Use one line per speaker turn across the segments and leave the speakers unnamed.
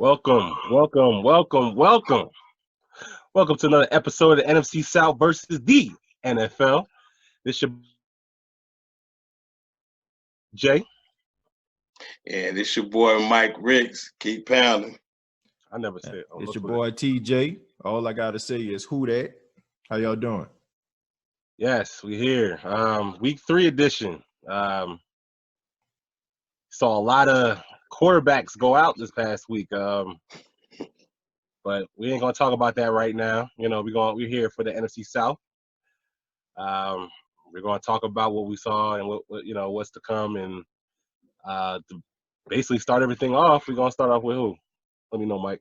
Welcome. Welcome to another episode of NFC South versus the NFL. This your Jay.
Yeah, this your boy Mike Ricks. Keep pounding.
I never said.
It's your boy TJ. All I gotta say is who that? How y'all doing?
Yes, we here. Week 3 edition. Saw a lot of quarterbacks go out this past week. But we ain't gonna talk about that right now. You know, we're here for the NFC South. We're gonna talk about what we saw and what what's to come, and to basically start everything off. We're gonna start off with who? Let me know, Mike.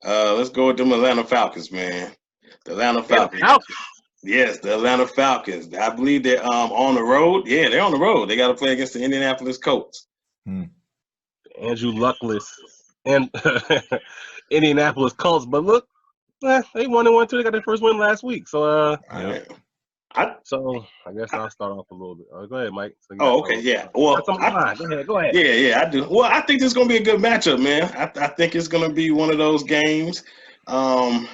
Let's go with them Atlanta Falcons, man. The Atlanta Falcons. Yes, the Atlanta Falcons. I believe they're on the road. Yeah, they're on the road. They got to play against the Indianapolis Colts.
Andrew Luckless and Indianapolis Colts. But look, they won and won too. They got their first win last week. So So I guess I'll start off a little bit. Go ahead, Mike. So
okay, yeah. Well,
go ahead.
Yeah, I do. Well, I think this is gonna be a good matchup, man. I think it's gonna be one of those games. That's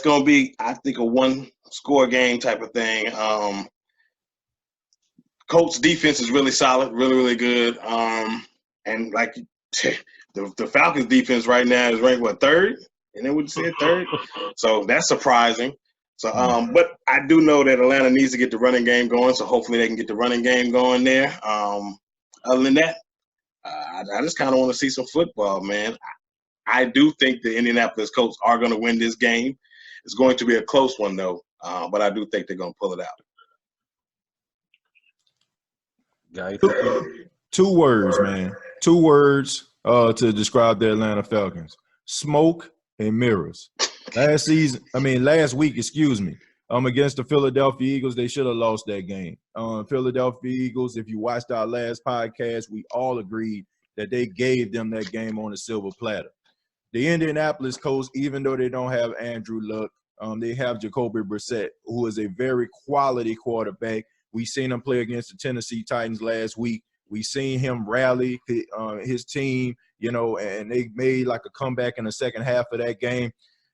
gonna be, I think, a one-score game type of thing. Colts defense is really solid, really good. And like the Falcons defense right now is ranked third, and then would you say third? So that's surprising. So, but I do know that Atlanta needs to get the running game going, so hopefully they can get the running game going there. Other than that, I just kind of want to see some football, man. I do think the Indianapolis Colts are going to win this game. It's going to be a close one, though, but I do think they're going to pull it out.
Two words, man. 2 words to describe the Atlanta Falcons: smoke and mirrors. Last week, against the Philadelphia Eagles, they should have lost that game. Philadelphia Eagles, if you watched our last podcast, we all agreed that they gave them that game on a silver platter. The Indianapolis Colts, even though they don't have Andrew Luck, they have Jacoby Brissett, who is a very quality quarterback. We seen him play against the Tennessee Titans last week. We seen him rally his team, and they made like a comeback in the second half of that game.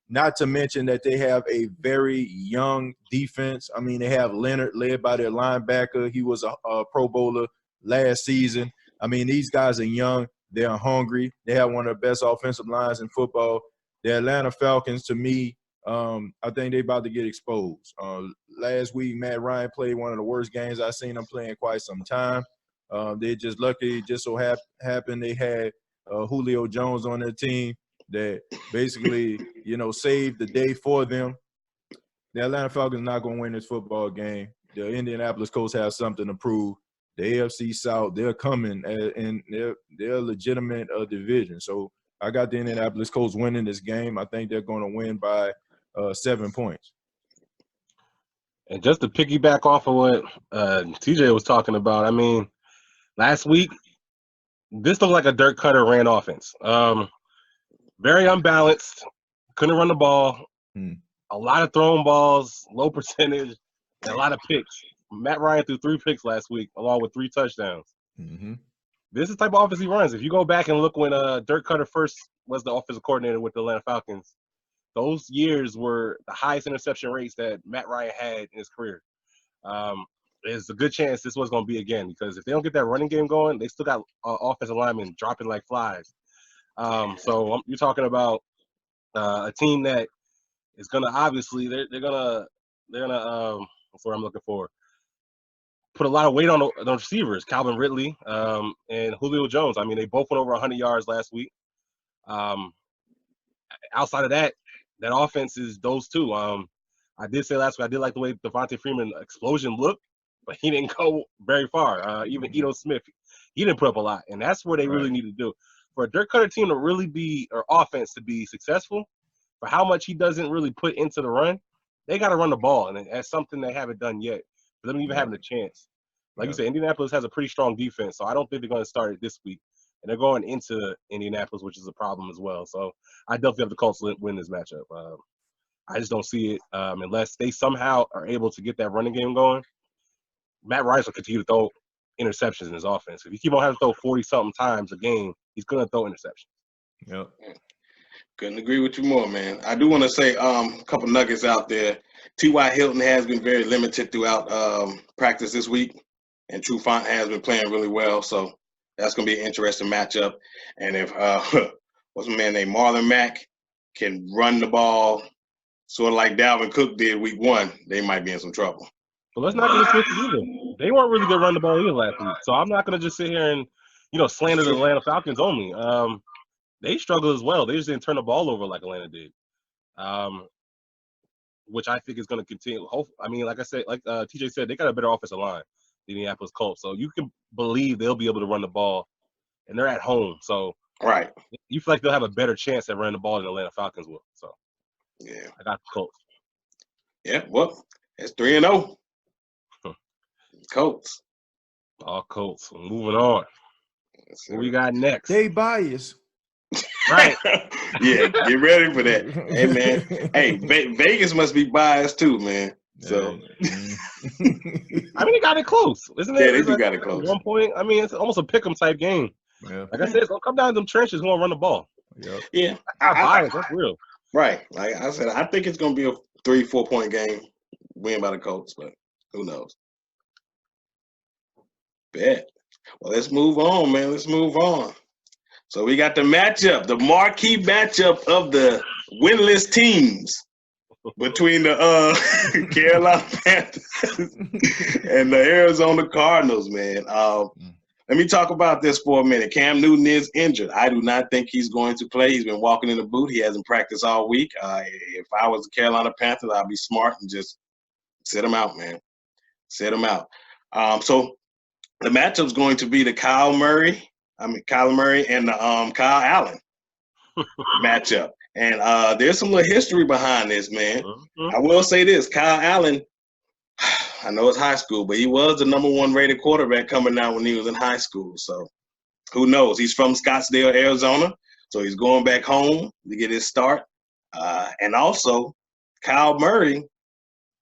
Not to mention that they have a very young defense. I mean, they have Leonard led by their linebacker. He was a Pro Bowler last season. I mean, these guys are young. They're hungry. They have one of the best offensive lines in football. The Atlanta Falcons, to me, I think they're about to get exposed. Last week, Matt Ryan played one of the worst games I've seen him play in quite some time. They're just lucky. Just so happened they had Julio Jones on their team that basically, saved the day for them. The Atlanta Falcons not going to win this football game. The Indianapolis Colts have something to prove. The AFC South, they're coming, and they're a legitimate division. So I got the Indianapolis Colts winning this game. I think they're going to win by 7 points.
And just to piggyback off of what TJ was talking about, I mean, last week, this looked like a Dirk Cutter ran offense. Very unbalanced, couldn't run the ball, a lot of thrown balls, low percentage, and a lot of picks. Matt Ryan threw 3 picks last week, along with 3 touchdowns. This is the type of offense he runs. If you go back and look when Dirk Cutter first was the offensive coordinator with the Atlanta Falcons, those years were the highest interception rates that Matt Ryan had in his career. There's a good chance this was going to be again, because if they don't get that running game going, they still got offensive linemen dropping like flies. So you're talking about a team that is going to obviously they're gonna what's what I'm looking for. Put a lot of weight on the receivers, Calvin Ridley and Julio Jones. I mean, they both went over 100 yards last week. Outside of that offense is those two. I did say last week I did like the way Devontae Freeman explosion looked, but he didn't go very far. Even Ito Smith, he didn't put up a lot, and that's where they really need to do. For a Dirk Cutter team to really be, or offense to be successful, for how much he doesn't really put into the run, they got to run the ball, and that's something they haven't done yet. For them even having a chance. Like you said, Indianapolis has a pretty strong defense, so I don't think they're going to start it this week. And they're going into Indianapolis, which is a problem as well. So I definitely have the Colts win this matchup. I just don't see it unless they somehow are able to get that running game going. Matt Rice will continue to throw interceptions in his offense. If you keep on having to throw 40-something times a game, he's going to throw interceptions.
Yep.
Couldn't agree with you more, man. I do want to say a couple nuggets out there. T.Y. Hilton has been very limited throughout practice this week, and Trufant has been playing really well. So that's going to be an interesting matchup. And if what's my man named Marlon Mack can run the ball sort of like Dalvin Cook did week 1, they might be in some trouble.
But let's not get it twisted either. They weren't really good run the ball either last week. So I'm not going to just sit here and, slander the Atlanta Falcons only. They struggled as well. They just didn't turn the ball over like Atlanta did, which I think is going to continue. I mean, like I said, like TJ said, they got a better offensive line, the Indianapolis Colts. So you can believe they'll be able to run the ball, and they're at home. So
right,
you feel like they'll have a better chance at running the ball than the Atlanta Falcons will. So
yeah,
I got the Colts.
Yeah, well, it's 3-0. Colts.
All Colts. Moving on. What we got next?
They bias.
Right.
Yeah, get ready for that. Hey, man. Hey, Vegas must be biased too, man. So,
I mean, they got it close, isn't it?
Yeah, they do got it close.
At one point, I mean, it's almost a pick'em type game.
Yeah.
Like I said, it's gonna come down to them trenches. Gonna run the ball.
Yep.
Yeah,
Bias. That's real.
Right. Like I said, I think it's gonna be a 3-4 point game, win by the Colts, but who knows? Bet. Well, let's move on, man. Let's move on. So we got the matchup, the marquee matchup of the winless teams between the Carolina Panthers and the Arizona Cardinals, man. Let me talk about this for a minute. Cam Newton is injured. I do not think he's going to play. He's been walking in the boot. He hasn't practiced all week. If I was the Carolina Panthers, I'd be smart and just sit him out, man. Sit him out. So the matchup's going to be the Kyler Murray and the Kyle Allen matchup. And there's some little history behind this, man.
Mm-hmm.
I will say this. Kyle Allen, I know it's high school, but he was the number 1 rated quarterback coming out when he was in high school. So who knows? He's from Scottsdale, Arizona. So he's going back home to get his start. And also, Kyle Murray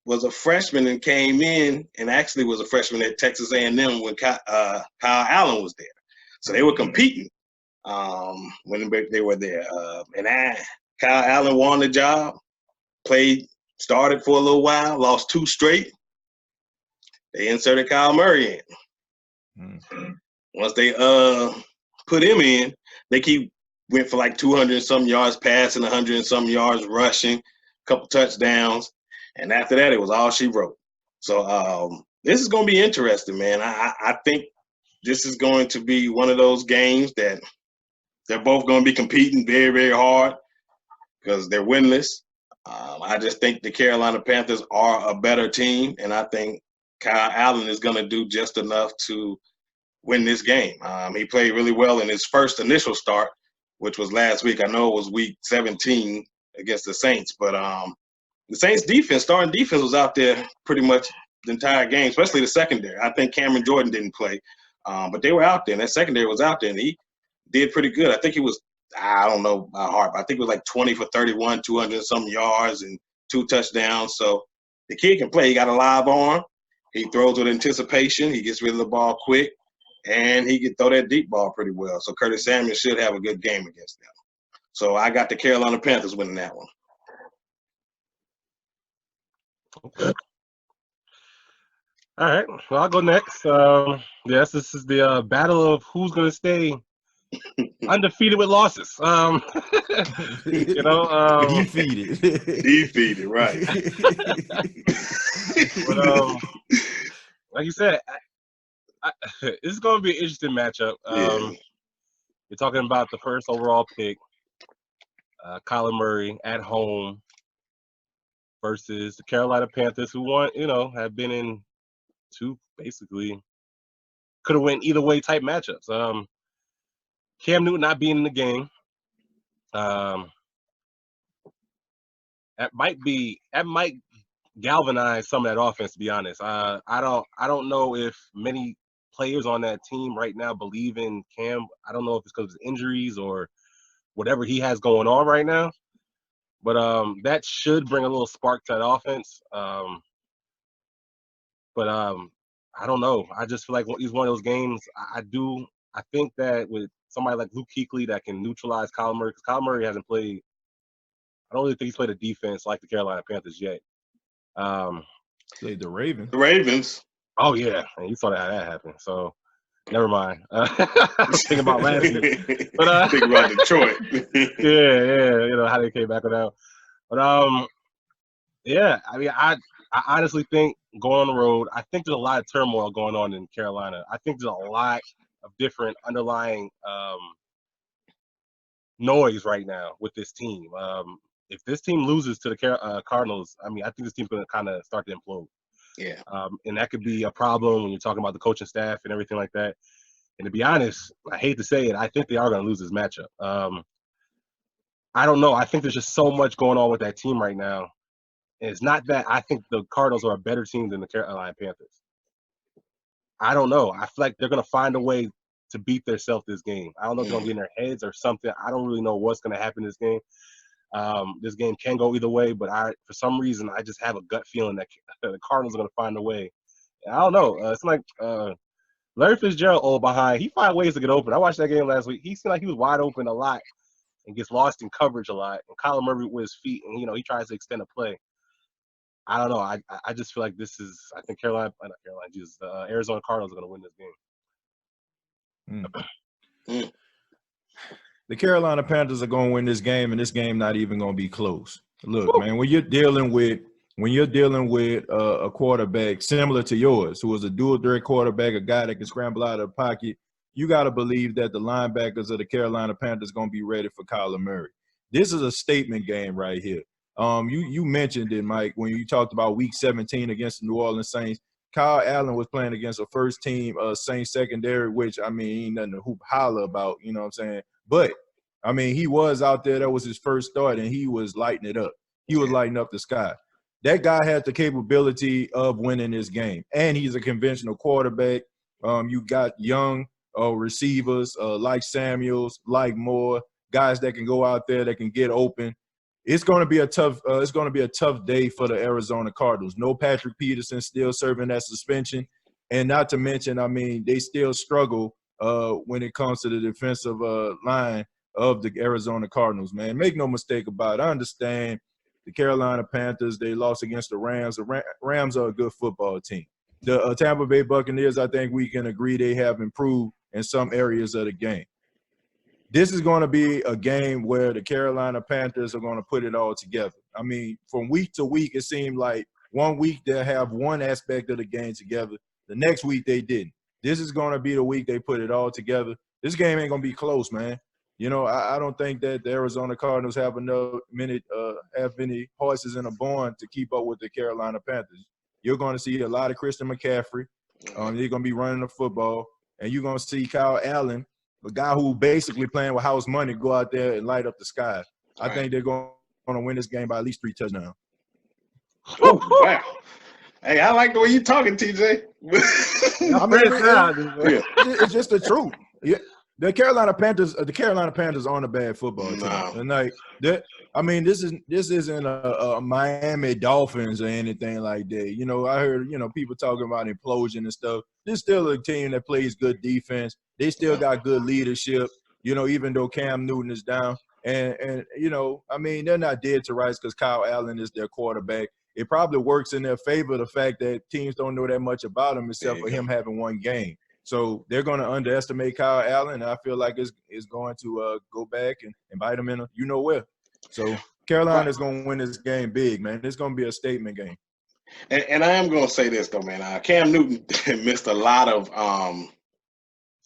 was a freshman and came in and actually was a freshman at Texas A&M when Kyle Allen was there. So they were competing when they were there. Kyle Allen won the job, started for a little while, lost 2 straight. They inserted Kyle Murray in. Once they put him in, went for like 200 and some yards passing, 100 and some yards rushing, a couple touchdowns. And after that, it was all she wrote. So this is going to be interesting, man. I think this is going to be one of those games that they're both going to be competing very, very hard because they're winless. I just think the Carolina Panthers are a better team, and I think Kyle Allen is going to do just enough to win this game. He played really well in his first initial start, which was last week. I know it was week 17 against the Saints, but the Saints starting defense was out there pretty much the entire game, especially the secondary. I think Cameron Jordan didn't play, but they were out there, and that secondary was out there, and he did pretty good. I think he was, I don't know by heart, but I think it was like 20 for 31, 200 and some yards and 2 touchdowns. So the kid can play. He got a live arm. He throws with anticipation. He gets rid of the ball quick, and he can throw that deep ball pretty well. So Curtis Samuel should have a good game against them. So I got the Carolina Panthers winning that one.
Okay. All right. Well, I'll go next. Yes, this is the battle of who's going to stay undefeated with losses.
Defeated.
Defeated, right.
But like you said, this is going to be an interesting matchup. You're talking about the first overall pick, Kyler Murray at home versus the Carolina Panthers, who have been in 2 basically could have went either way type matchups. Cam Newton not being in the game, that might galvanize some of that offense. To be honest, I don't know if many players on that team right now believe in Cam. I don't know if it's because of injuries or whatever he has going on right now. But that should bring a little spark to that offense. But I don't know. I just feel like he's one of those games. I think that with somebody like Luke Kuechly that can neutralize Kyler Murray, because Kyler Murray hasn't played. I don't really think he's played a defense like the Carolina Panthers yet.
Played the Ravens.
The Ravens.
Oh yeah, and you saw how that happened. So never mind. I was thinking about last year, but
think about Detroit.
yeah, how they came back with that. But yeah, I mean, I honestly think going on the road, I think there's a lot of turmoil going on in Carolina. I think there's a lot of different underlying noise right now with this team. If this team loses to the Cardinals, I mean, I think this team's going to kind of start to implode.
Yeah.
And that could be a problem when you're talking about the coaching staff and everything like that. And to be honest, I hate to say it, I think they are going to lose this matchup. I don't know. I think there's just so much going on with that team right now. And it's not that I think the Cardinals are a better team than the Carolina Panthers. I don't know. I feel like they're going to find a way to beat themselves this game. I don't know if they're going to get in their heads or something. I don't really know what's going to happen this game. This game can go either way, but for some reason, I just have a gut feeling that the Cardinals are going to find a way. And I don't know. It's like Larry Fitzgerald behind. He find ways to get open. I watched that game last week. He seemed like he was wide open a lot and gets lost in coverage a lot. And Kyler Murray with his feet, and he tries to extend a play. I don't know. I just feel like this is. I think Arizona Cardinals are going to win this game.
The Carolina Panthers are going to win this game, and this game not even going to be close. Look, man, when you're dealing with a quarterback similar to yours, who is a dual threat quarterback, a guy that can scramble out of the pocket, you got to believe that the linebackers of the Carolina Panthers are going to be ready for Kyler Murray. This is a statement game right here. You mentioned it, Mike, when you talked about Week 17 against the New Orleans Saints. Kyle Allen was playing against a first-team Saints secondary, which, I mean, ain't nothing to hoop holler about, you know what I'm saying? But, I mean, he was out there. That was his first start, and he was lighting it up. He was lighting up the sky. That guy had the capability of winning this game, and he's a conventional quarterback. You got young receivers like Samuels, like Moore, guys that can go out there that can get open. It's going to be a tough day for the Arizona Cardinals. No Patrick Peterson, still serving that suspension, and not to mention, I mean, they still struggle when it comes to the defensive line of the Arizona Cardinals. Man, make no mistake about it. I understand the Carolina Panthers, they lost against the Rams. The Rams are a good football team. The Tampa Bay Buccaneers, I think we can agree they have improved in some areas of the game. This is going to be a game where the Carolina Panthers are going to put it all together. I mean, from week to week, it seemed like one week they'll have one aspect of the game together. The next week they didn't. This is going to be the week they put it all together. This game ain't going to be close, man. You know, I don't think that the Arizona Cardinals have many horses in a barn to keep up with the Carolina Panthers. You're going to see a lot of Christian McCaffrey. They're going to be running the football. And you're going to see Kyle Allen, a guy who basically playing with house money, go out there and light up the sky. I think they're going to win this game by at least 3 touchdowns.
Oh, wow. Hey, I like the way you're talking, TJ.
I mean, it's just the truth. Yeah. The Carolina Panthers aren't a bad football team.
No.
And like that, I mean, this isn't a Miami Dolphins or anything like that. You know, I heard, people talking about implosion and stuff. This is still a team that plays good defense. They still got good leadership, even though Cam Newton is down. And I mean, they're not dead to rights because Kyle Allen is their quarterback. It probably works in their favor, the fact that teams don't know that much about him except for him having one game. So they're going to underestimate Kyle Allen, and I feel like it's going to go back and bite him in where. So Carolina's going to win this game big, man. It's going to be a statement game.
And I am going to say this, though, man. Cam Newton missed a lot of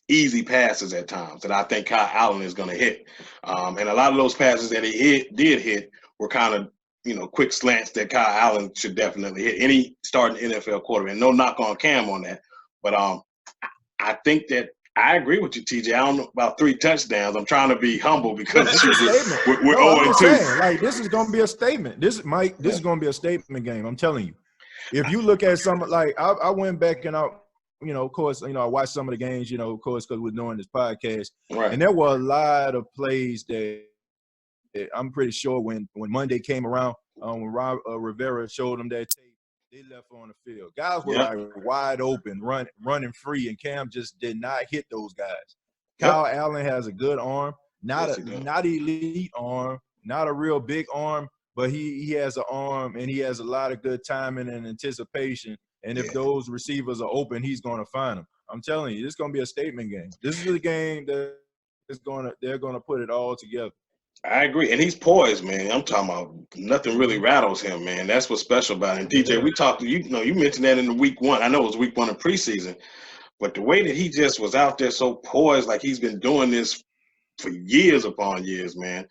easy passes at times that I think Kyle Allen is going to hit. And a lot of those passes that he did hit were kind of, quick slants that Kyle Allen should definitely hit. Any starting NFL quarterback. No knock on Cam on that. But I think that I agree with you, TJ. I don't know about 3 touchdowns. I'm trying to be humble because we're 0-2.
Like, this is going to be a statement. This is going to be a statement game. I'm telling you. If you look at some, like, I went back and of course, I watched some of the games, of course, because we're doing this podcast.
Right.
And there were a lot of plays that I'm pretty sure when Monday came around, when Rivera showed them that tape, they left on the field. Guys were like wide open, running free, and Cam just did not hit those guys. Kyle Allen has a good arm, not
Yes,
not elite arm, not a real big arm, but he has an arm and he has a lot of good timing and anticipation. And if those receivers are open, he's going to find them. I'm telling you, this is going to be a statement game. This is the game that they're going to put it all together.
I agree, and he's poised, man. I'm talking about nothing really rattles him, man. That's what's special about him. DJ, we talked. You mentioned that in the week 1. I know it was week 1 in preseason, but the way that he just was out there so poised, like he's been doing this for years upon years, man.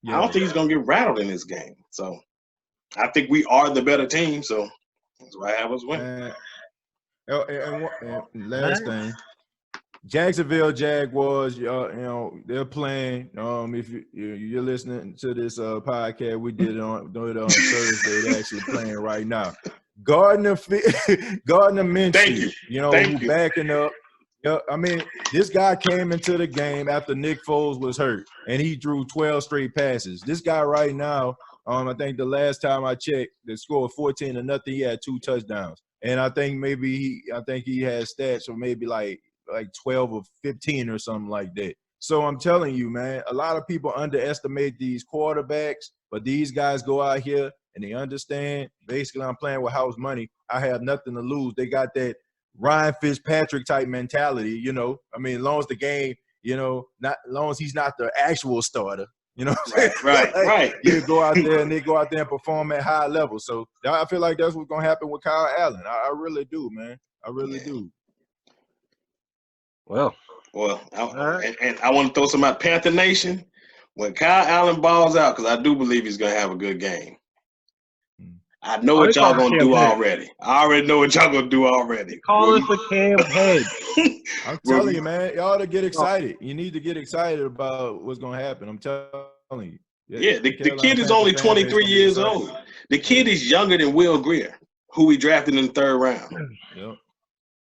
I don't think he's gonna get rattled in this game. So I think we are the better team. So that's why I have us win.
And last thing. Jacksonville Jaguars, they're playing. If you're listening to this podcast, we did it on Thursday. They're actually playing right now. Gardner Minshew, who backing up. I mean, this guy came into the game after Nick Foles was hurt, and he drew 12 straight passes. This guy right now, I think the last time I checked, they scored 14-0. He had 2 touchdowns, and I think he had stats for maybe like 12 or 15 or something like that. So I'm telling you, man, a lot of people underestimate these quarterbacks, but these guys go out here and they understand. Basically, I'm playing with house money. I have nothing to lose. They got that Ryan Fitzpatrick type mentality, I mean, as long as the game, not as long as he's not the actual starter,
Right.
You go out there and they go out there and perform at high level. So I feel like that's what's going to happen with Kyle Allen. I really do, man. I really do.
Well,
and I want to throw some out. Panther Nation, when Kyle Allen balls out, because I do believe he's going to have a good game. I know what y'all going to do already. I already know what y'all going to do already.
Call us the campaign.
I'm telling you, man, y'all to get excited. You need to get excited about what's going to happen. I'm telling you.
The kid is only 23 years old. The kid is younger than Will Greer, who we drafted in the 3rd round.
Yep.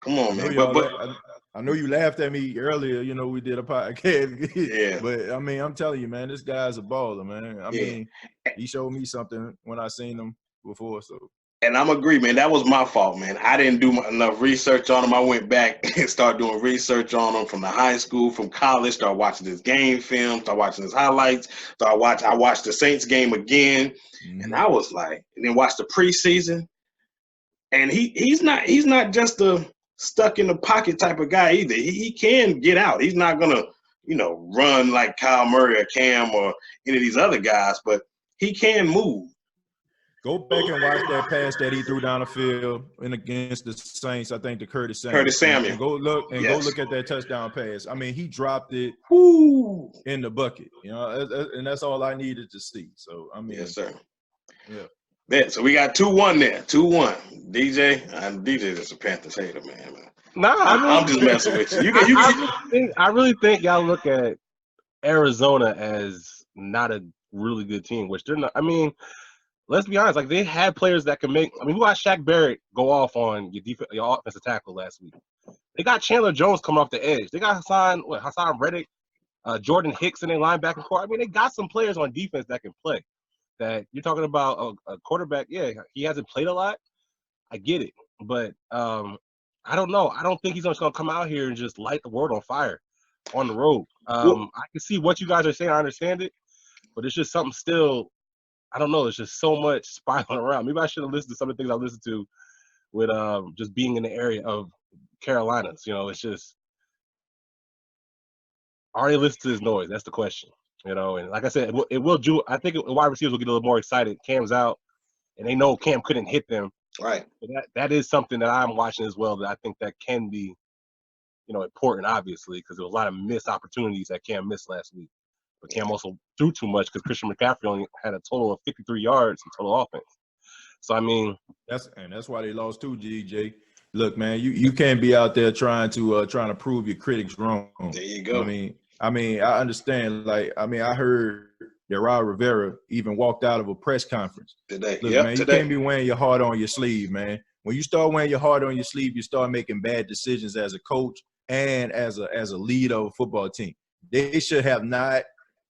Come on, man.
I know you laughed at me earlier. We did a podcast.
Yeah.
But, I mean, I'm telling you, man, this guy's a baller, man. I mean, he showed me something when I seen him before. So.
And I'm agree, man. That was my fault, man. I didn't do enough research on him. I went back and started doing research on him from the high school, from college. Started watching his game film. Started watching his highlights. I watched the Saints game again, and I was like, and then watched the preseason. And he's not just a stuck in the pocket type of guy either. He can get out. He's not gonna, run like Kyle Murray or Cam or any of these other guys, but he can move.
Go back and watch that pass that he threw down the field against the Saints. I think to Curtis Samuel. And go look at that touchdown pass. I mean, he dropped it in the bucket. And that's all I needed to see. So I mean,
yes, sir.
Yeah.
So we got 2-1 there. 2-1. DJ is a Panthers hater, man.
Nah,
I'm just messing with you.
I really think y'all look at Arizona as not a really good team, which they're not. I mean, let's be honest. Like, they had players that can make. I mean, we watched Shaq Barrett go off on your offensive tackle last week. They got Chandler Jones coming off the edge. They got Hassan Reddick, Jordan Hicks in their linebacking core. I mean, they got some players on defense that can play. That you're talking about a quarterback. Yeah, he hasn't played a lot. I get it, but I don't know. I don't think he's just gonna come out here and just light the world on fire on the road. I can see what you guys are saying. I understand it, but it's just something still. I don't know. It's just so much spiraling around. Maybe I should have listened to some of the things I listened to with just being in the area of Carolinas. It's just, are they listening to this noise? That's the question. And like I said, it will do. I think wide receivers will get a little more excited. Cam's out, and they know Cam couldn't hit them.
Right.
So that is something that I'm watching as well. That I think that can be, important, obviously, because there was a lot of missed opportunities that Cam missed last week. But Cam also threw too much because Christian McCaffrey only had a total of 53 yards in total offense. So I mean, that's why they lost too, GJ. Look, man, you can't be out there trying to prove your critics wrong.
There you go.
I mean, I understand. I heard that Rod Rivera even walked out of a press conference
today.
Look, man, you can't be wearing your heart on your sleeve, man. When you start wearing your heart on your sleeve, you start making bad decisions as a coach and as a leader of a football team. They should have not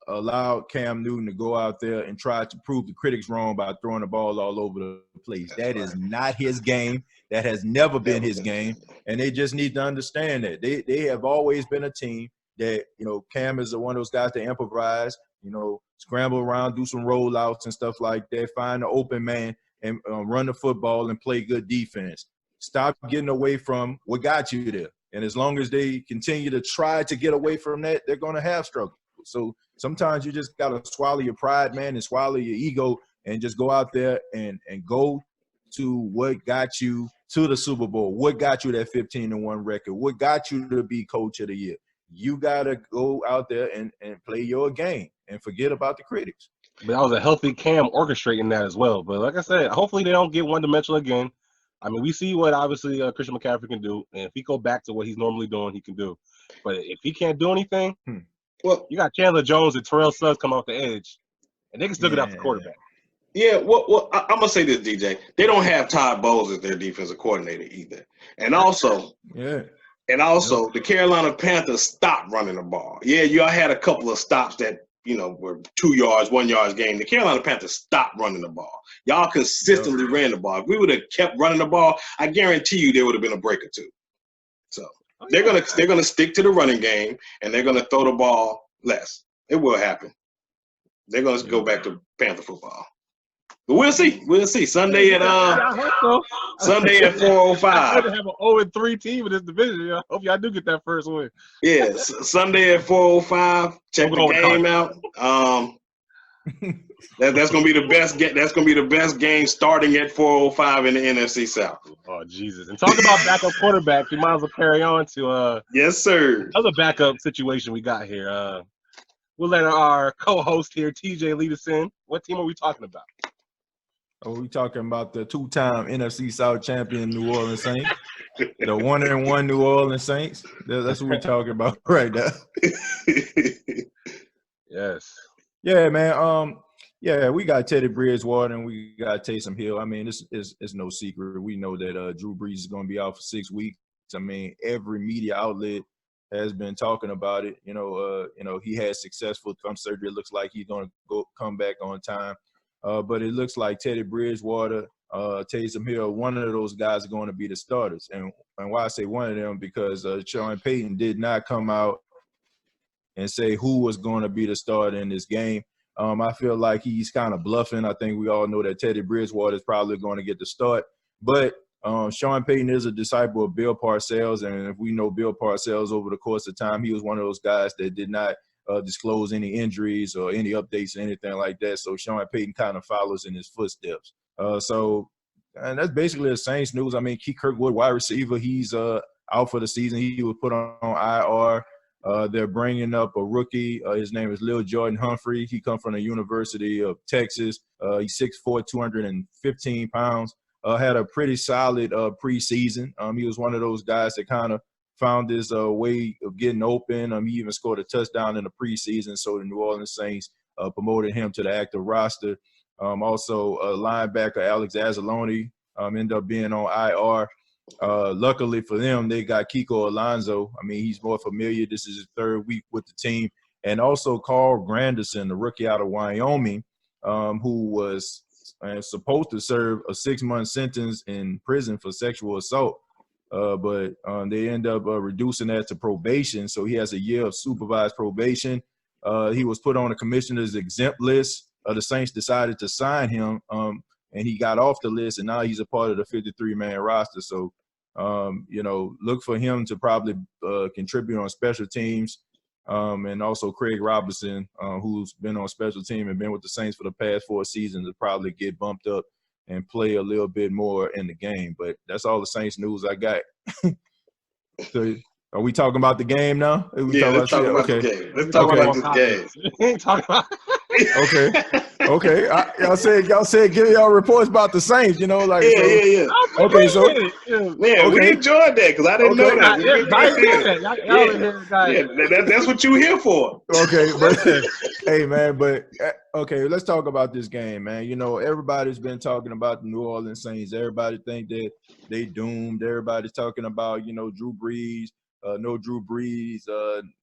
allowed Cam Newton to go out there and try to prove the critics wrong by throwing the ball all over the place. That is not his game. That has never been his game. And they just need to understand that. They have always been a team that, Cam is one of those guys that improvise, scramble around, do some rollouts and stuff like that, find the open man and run the football and play good defense. Stop getting away from what got you there. And as long as they continue to try to get away from that, they're going to have struggle. So sometimes you just got to swallow your pride, man, and swallow your ego and just go out there and go to what got you to the Super Bowl, what got you that 15-1 record, what got you to be coach of the year. You got to go out there and play your game and forget about the critics.
But that was a healthy Cam orchestrating that as well. But like I said, hopefully they don't get one-dimensional again. I mean, we see what obviously Christian McCaffrey can do, and if he go back to what he's normally doing, he can do. But if he can't do anything, well, you got Chandler Jones and Terrell Suggs come off the edge, and they can still get out the quarterback.
Yeah, well, I'm gonna say this, DJ. They don't have Todd Bowles as their defensive coordinator either, and also, the Carolina Panthers stopped running the ball. Yeah, y'all had a couple of stops that were 2 yards, 1 yard game. The Carolina Panthers stopped running the ball. Y'all consistently ran the ball. If we would have kept running the ball, I guarantee you there would have been a break or two. So they're gonna stick to the running game and they're gonna throw the ball less. It will happen. They're gonna go back to Panther football. But we'll see. We'll see. Sunday at 4:05.
I have an 0-3 team in this division. I hope y'all do get that first win.
Yeah, Sunday at 4:05. Check the game out. That's gonna be the best. That's gonna be the best game starting at 4:05 in the NFC South.
Oh Jesus! And talk about backup quarterback. You might as well carry on to
yes, sir.
Another backup situation we got here. We'll let our co-host here, TJ, lead us in. What team are we talking about?
Oh, we talking about the two-time NFC South champion New Orleans Saints, the 1-1 New Orleans Saints. That's what we're talking about right now.
Yes.
Yeah, man. Yeah, we got Teddy Bridgewater and we got Taysom Hill. I mean, it's no secret. We know that Drew Brees is going to be out for 6 weeks. I mean, every media outlet has been talking about it. He had successful thumb surgery. It looks like he's going to come back on time. But it looks like Teddy Bridgewater, Taysom Hill, one of those guys are going to be the starters. And why I say one of them, because Sean Payton did not come out and say who was going to be the starter in this game. I feel like he's kind of bluffing. I think we all know that Teddy Bridgewater is probably going to get the start. But Sean Payton is a disciple of Bill Parcells. And if we know Bill Parcells over the course of time, he was one of those guys that did not disclose any injuries or any updates or anything like that. So Sean Payton kind of follows in his footsteps. And that's basically the Saints news. I mean, Keith Kirkwood, wide receiver, he's out for the season. He was put on IR. They're bringing up a rookie. His name is Lil Jordan Humphrey. He comes from the University of Texas. He's 6'4", 215 pounds. Had a pretty solid preseason. He was one of those guys that kind of found his way of getting open. He even scored a touchdown in the preseason, so the New Orleans Saints promoted him to the active roster. Also, linebacker Alex Anzalone ended up being on IR. Luckily for them, they got Kiko Alonso. I mean, he's more familiar. This is his 3rd week with the team. And also Carl Granderson, the rookie out of Wyoming, who was supposed to serve a 6-month sentence in prison for sexual assault. But they end up reducing that to probation. So he has a year of supervised probation. He was put on the commissioner's exempt list. The Saints decided to sign him, and he got off the list, and now he's a part of the 53-man roster. So, look for him to probably contribute on special teams. And also Craig Robinson, who's been on special team and been with the Saints for the past 4 seasons, will probably get bumped up and play a little bit more in the game. But that's all the Saints news I got. So, are we talking about the game now?
Let's talk about the game. Let's talk about this game.
We ain't talking about
Okay. Y'all said give y'all reports about the Saints,
Yeah.
Okay, so
we enjoyed that because I didn't know that. That's what you here for.
Okay, but hey man, okay, let's talk about this game, man. Everybody's been talking about the New Orleans Saints. Everybody think that they doomed. Everybody's talking about Drew Brees, no Drew Brees,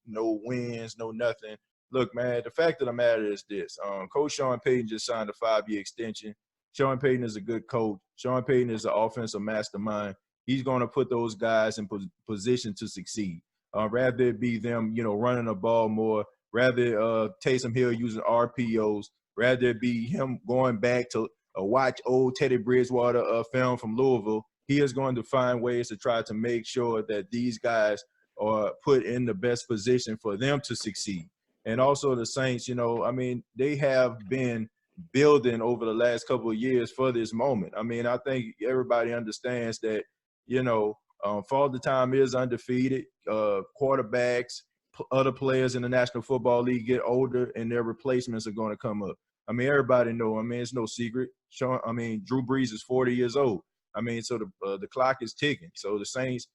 no wins, no nothing. Look, man, the fact of the matter is this. Coach Sean Payton just signed a 5-year extension. Sean Payton is a good coach. Sean Payton is an offensive mastermind. He's going to put those guys in position to succeed. rather it be them, running the ball more, rather Taysom Hill using RPOs, rather it be him going back to watch old Teddy Bridgewater film from Louisville. He is going to find ways to try to make sure that these guys are put in the best position for them to succeed. And also the Saints, they have been building over the last couple of years for this moment. I think everybody understands that, Father Time is undefeated. Quarterbacks, other players in the National Football League get older and their replacements are going to come up. Everybody know. It's no secret. Drew Brees is 40 years old. So the clock is ticking. So the Saints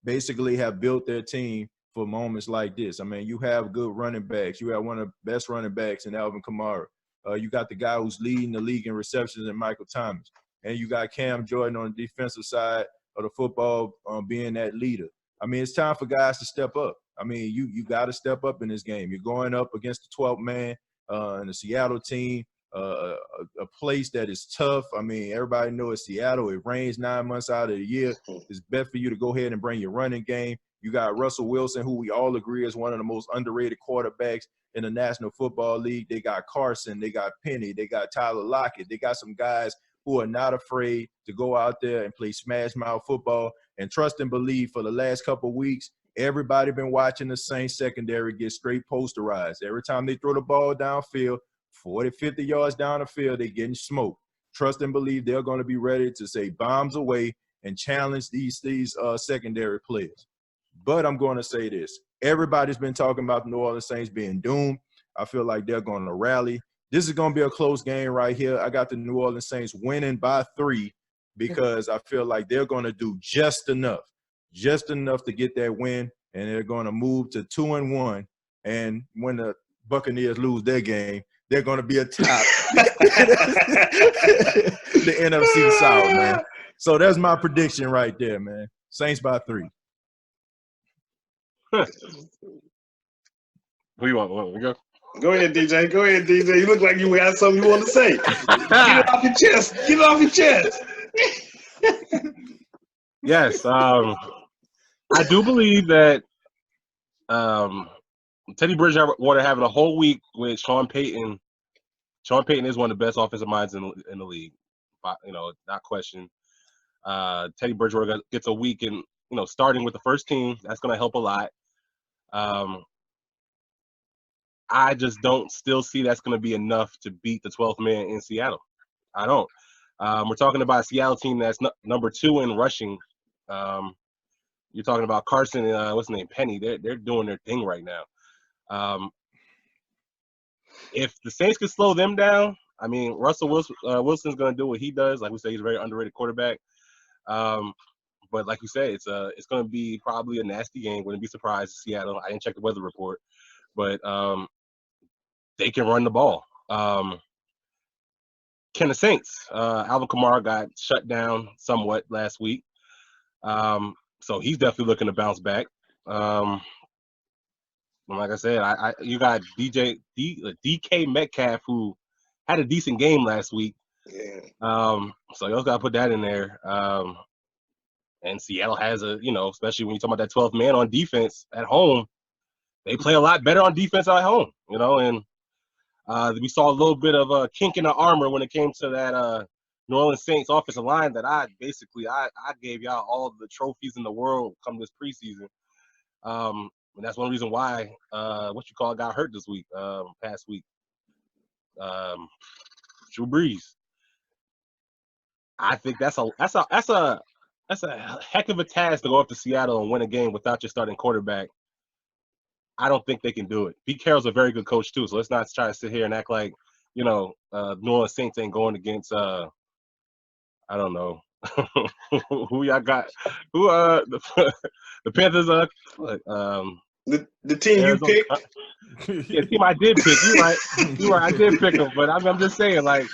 basically have built their team for moments like this. You have good running backs. You have one of the best running backs in Alvin Kamara. You got the guy who's leading the league in receptions in Michael Thomas. And you got Cam Jordan on the defensive side of the football being that leader. It's time for guys to step up. You got to step up in this game. You're going up against the 12th man in the Seattle team, a place that is tough. Everybody knows Seattle. It rains 9 months out of the year. It's best for you to go ahead and bring your running game. You got Russell Wilson, who we all agree is one of the most underrated quarterbacks in the National Football League. They got Carson. They got Penny. They got Tyler Lockett. They got some guys who are not afraid to go out there and play smash mouth football and trust and believe. For the last couple of weeks, everybody been watching the Saints secondary get straight posterized. Every time they throw the ball downfield, 40, 50 yards down the field, they're getting smoked. Trust and believe they're going to be ready to say bombs away and challenge these secondary players. But I'm going to say this. Everybody's been talking about the New Orleans Saints being doomed. I feel like they're going to rally. This is going to be a close game right here. I got the New Orleans Saints winning by 3 because I feel like they're going to do just enough to get that win, and they're going to move to 2-1. And when the Buccaneers lose their game, they're going to be atop the NFC South, man. So that's my prediction right there, man. Saints by 3.
Who you want? We go?
Go ahead, DJ. Go ahead, DJ. You look like you got something you want to say. Get it off your chest. Get it off your chest.
Yes. I do believe that Teddy Bridgewater having a whole week with Sean Payton. Sean Payton is one of the best offensive minds in the league, not question. Teddy Bridgewater gets a week in, starting with the first team. That's going to help a lot. I just don't still see that's going to be enough to beat the 12th man in Seattle. I don't. We're talking about a Seattle team that's number 2 in rushing. You're talking about Carson and what's his name, Penny. They're doing their thing right now. If the Saints can slow them down, Russell Wilson's going to do what he does. Like we say, he's a very underrated quarterback. But like you say, it's going to be probably a nasty game. Wouldn't be surprised. Seattle. I didn't check the weather report, but they can run the ball. Can the Saints? Alvin Kamara got shut down somewhat last week, so he's definitely looking to bounce back. Like I said, you got DK Metcalf, who had a decent game last week.
Yeah.
So you also got to put that in there. And Seattle has especially when you talk about that 12th man on defense at home, they play a lot better on defense at home, and we saw a little bit of a kink in the armor when it came to that New Orleans Saints offensive line that I gave y'all all of the trophies in the world come this preseason. And that's one reason why got hurt this week, past week. Drew Brees. I think that's a heck of a task to go up to Seattle and win a game without your starting quarterback. I don't think they can do it. Pete Carroll's a very good coach too, so let's not try to sit here and act like New Orleans Saints ain't going against I don't know who y'all got. Who the Panthers
the team
Arizona,
you picked.
Yeah, team I did pick. You're right. I did pick them, but I'm just saying, like,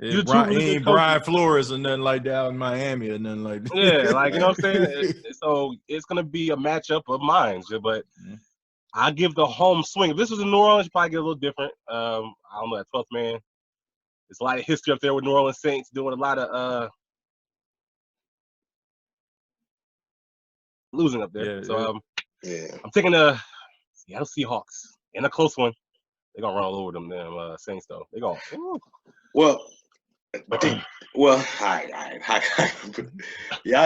ain't Brian Flores or nothing like that in Miami or nothing like that.
Yeah, like, you know what I'm saying? So it's gonna be a matchup of minds, but I give the home swing. If this was in New Orleans, you'd probably get a little different. I don't know, that 12th man. There's a lot of history up there with New Orleans Saints doing a lot of losing up there.
Yeah,
so
Yeah.
I'm taking the Seattle Seahawks in a close one. They're gonna run all over them damn Saints though. They gonna.
Well, well,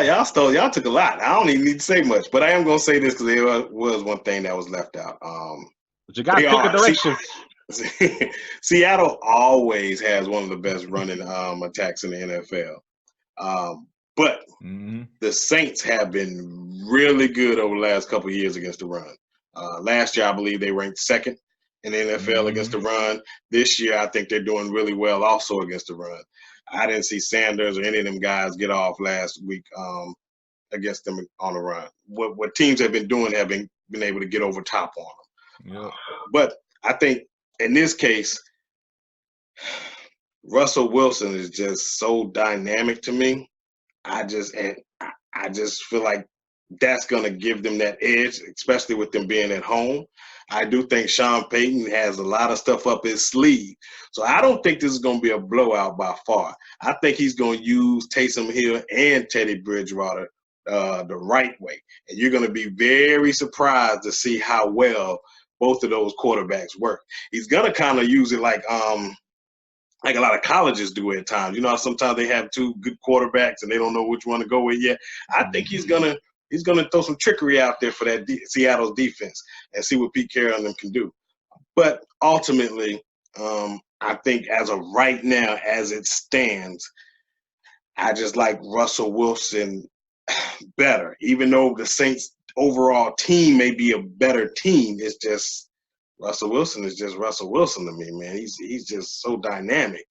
y'all took a lot. I don't even need to say much, but I am gonna say this because there was one thing that was left out.
But you gotta pick a direction.
Seattle always has one of the best running attacks in the NFL. But the Saints have been really good over the last couple of years against the run. Last year, I believe they ranked second in the NFL against the run. This year, I think they're doing really well also against the run. I didn't see Sanders or any of them guys get off last week against them on the run. What teams have been doing have been able to get over top on them.
Yep.
But I think in this case, Russell Wilson is just so dynamic to me. I just feel like that's going to give them that edge, especially with them being at home. I do think Sean Payton has a lot of stuff up his sleeve. So I don't think this is going to be a blowout by far. I think he's going to use Taysom Hill and Teddy Bridgewater the right way. And you're going to be very surprised to see how well both of those quarterbacks work. He's going to kind of use it like a lot of colleges do at times. You know, sometimes they have two good quarterbacks and they don't know which one to go with yet. I think he's gonna throw some trickery out there for that Seattle's defense and see what Pete Carroll and them can do. But ultimately, I think as of right now, as it stands, I just like Russell Wilson better. Even though the Saints overall team may be a better team, it's just Russell Wilson is just Russell Wilson to me, man. He's just so dynamic.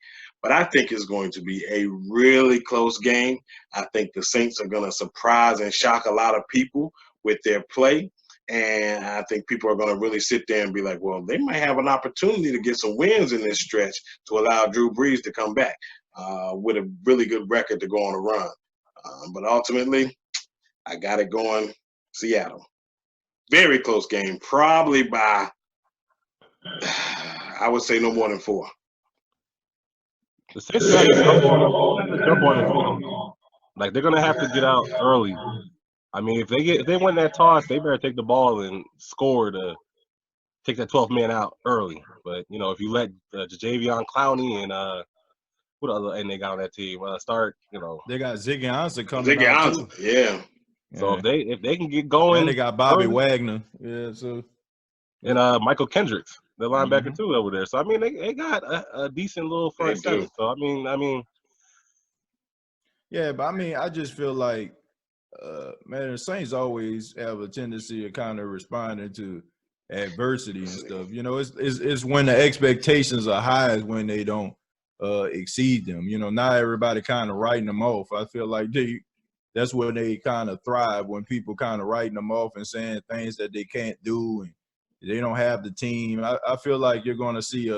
But I think it's going to be a really close game. I think the Saints are going to surprise and shock a lot of people with their play. And I think people are going to really sit there and be like, well, they might have an opportunity to get some wins in this stretch to allow Drew Brees to come back with a really good record to go on a run. But ultimately, I got it going Seattle. Very close game, probably by – I would say no more than 4.
The Saints got to jump on it. Like they're gonna have to get out early. I mean, if they win that toss, they better take the ball and score to take that 12th man out early. But you know, if you let Jadeveon Clowney and what other and they got on that team start, you know,
they got Ziggy Ansah coming out too.
Yeah.
So if they can get going,
and they got Bobby
early,
Wagner. Yeah. So
and Michael Kendricks, the linebacker too over there. So I mean, they got a decent little front seven. So I mean.
Yeah, but I mean, I just feel like, man, the Saints always have a tendency of kind of responding to adversity and stuff. You know, it's when the expectations are high is when they don't exceed them. You know, not everybody kind of writing them off. I feel like that's when they kind of thrive, when people kind of writing them off and saying things that they can't do and they don't have the team. I feel like you're going to see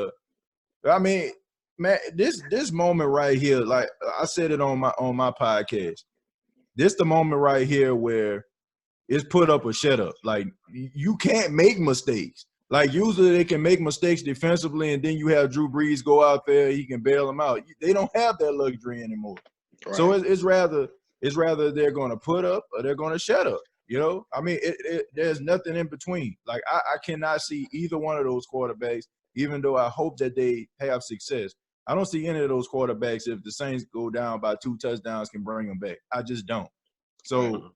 man, this moment right here, like I said it on my podcast, this the moment right here where it's put up or shut up. Like you can't make mistakes. Like usually they can make mistakes defensively, and then you have Drew Brees go out there, he can bail them out. They don't have that luxury anymore. Right. So it's rather they're going to put up or they're going to shut up. You know, I mean, there's nothing in between. Like I cannot see either one of those quarterbacks, even though I hope that they have success. I don't see any of those quarterbacks, if the Saints go down by 2 touchdowns, can bring them back. I just don't. So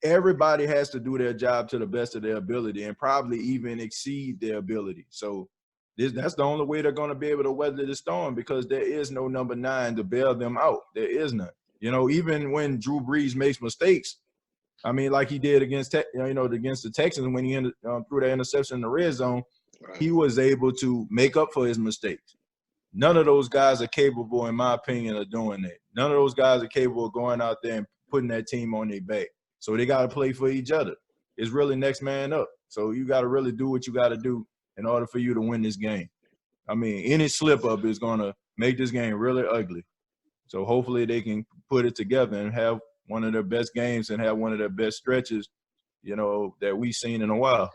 everybody has to do their job to the best of their ability and probably even exceed their ability. So that's the only way they're going to be able to weather the storm, because there is no number 9 to bail them out. There is none. You know, even when Drew Brees makes mistakes, I mean, like he did against the Texans when he threw that interception in the red zone, he was able to make up for his mistakes. None of those guys are capable, in my opinion, of doing that. None of those guys are capable of going out there and putting that team on their back. So they got to play for each other. It's really next man up. So you got to really do what you got to do in order for you to win this game. I mean, any slip-up is going to make this game really ugly. So hopefully they can put it together and have one of their best games and have one of their best stretches, you know, that we've seen in a while.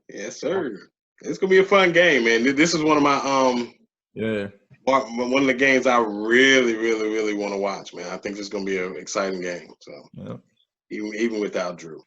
Yes, sir. It's gonna be a fun game, man. This is one of my one of the games I really, really, really want to watch, man. I think this is gonna be an exciting game. So even without Drew.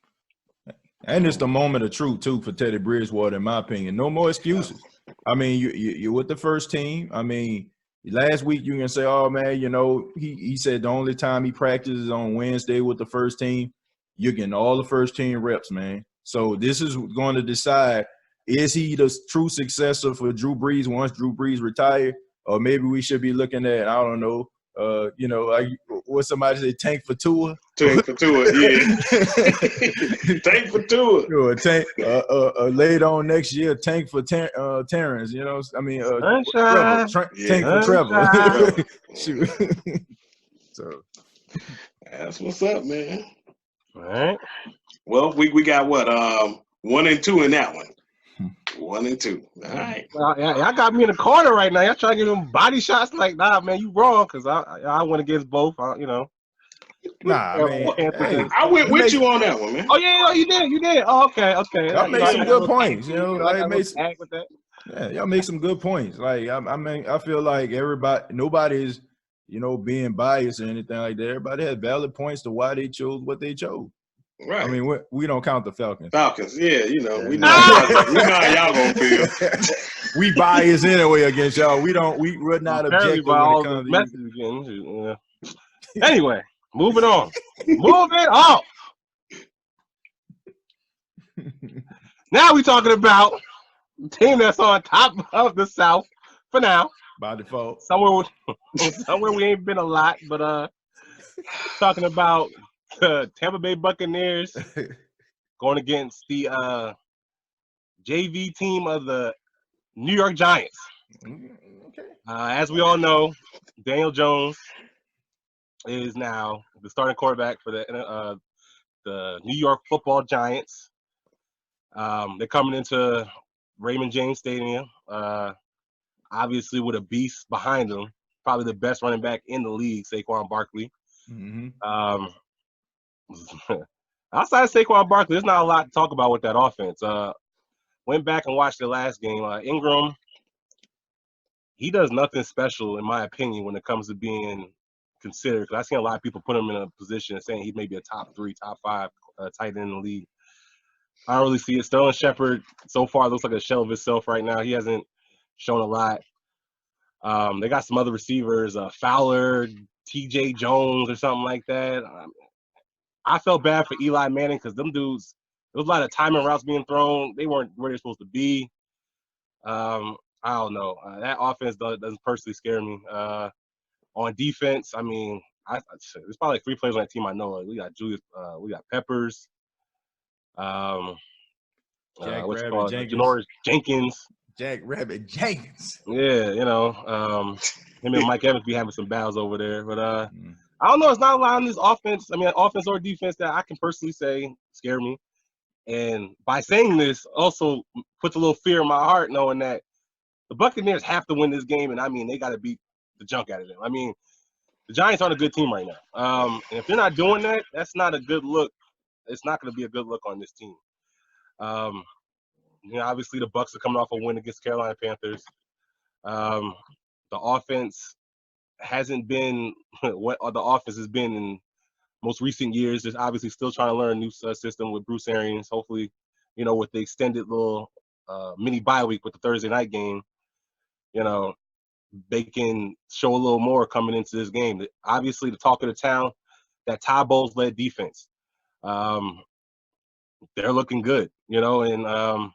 And it's the moment of truth too for Teddy Bridgewater, in my opinion. No more excuses. I mean, you're with the first team. I mean, last week you can say, "Oh man, you know," he said the only time he practices on Wednesday with the first team. You're getting all the first team reps, man. So this is going to decide: is he the true successor for Drew Brees once Drew Brees retire, or maybe we should be looking at, I don't know, like what somebody say, tank for Tua.
Tank for Tua, yeah. Tank for Tua.
Sure, tank. Later on next year, tank for Terrence. You know, I mean, Trevor, tank for Trevor. Shoot. So
that's what's up, man.
All right.
Well, we got what 1 and 2 in that one. 1 and 2. All right.
Well, y'all got me in the corner right now. Y'all trying to give him body shots? Like, nah, man, you wrong. Cause I went against both. You know.
Nah, man.
Hey, I went with you on that one, man.
Oh yeah, you did. Oh, okay.
Y'all made some good points. You know,
I
made some,
with that.
Yeah, y'all make some good points. Like, I mean, I feel like nobody's, being biased or anything like that. Everybody had valid points to why they chose what they chose.
Right.
I mean, we don't count the Falcons.
Yeah, we know how y'all gonna feel.
We biased anyway against y'all. We're not objective when it comes to
messages again. Anyway, moving on. Moving on. Now we're talking about the team that's on top of the South for now.
By default.
Somewhere we ain't been a lot, but talking about the Tampa Bay Buccaneers going against the JV team of the New York Giants.
Okay.
As we all know, Daniel Jones is now the starting quarterback for the New York Football Giants. They're coming into Raymond James Stadium, obviously with a beast behind them, probably the best running back in the league, Saquon Barkley.
Mm-hmm.
Outside of Saquon Barkley, there's not a lot to talk about with that offense. Went back and watched the last game. Ingram, he does nothing special, in my opinion, when it comes to being considered. Because I've seen a lot of people put him in a position saying he may be a top 3, top 5 tight end in the league. I don't really see it. Sterling Shepard, so far, looks like a shell of himself right now. He hasn't shown a lot. They got some other receivers, Fowler, TJ Jones, or something like that. I felt bad for Eli Manning because them dudes, there was a lot of timing routes being thrown. They weren't where they're supposed to be. I don't know. That offense doesn't personally scare me. On defense, I mean, there's probably like 3 players on that team I know. We got we got Peppers. Janoris Jenkins.
Jack Rabbit Jenkins.
Yeah, him and Mike Evans be having some battles over there. But I don't know. It's not allowing this offense. I mean, offense or defense that I can personally say scare me. And by saying this, also puts a little fear in my heart, knowing that the Buccaneers have to win this game, and I mean they got to beat the junk out of them. I mean, the Giants aren't a good team right now. And if they're not doing that, that's not a good look. It's not going to be a good look on this team. Obviously the Bucs are coming off a win against Carolina Panthers. The offense hasn't been what the offense has been in most recent years. Just obviously still trying to learn a new system with Bruce Arians. Hopefully, with the extended little mini bye week with the Thursday night game, they can show a little more coming into this game. Obviously, the talk of the town, that Todd Bowles-led defense, they're looking good, and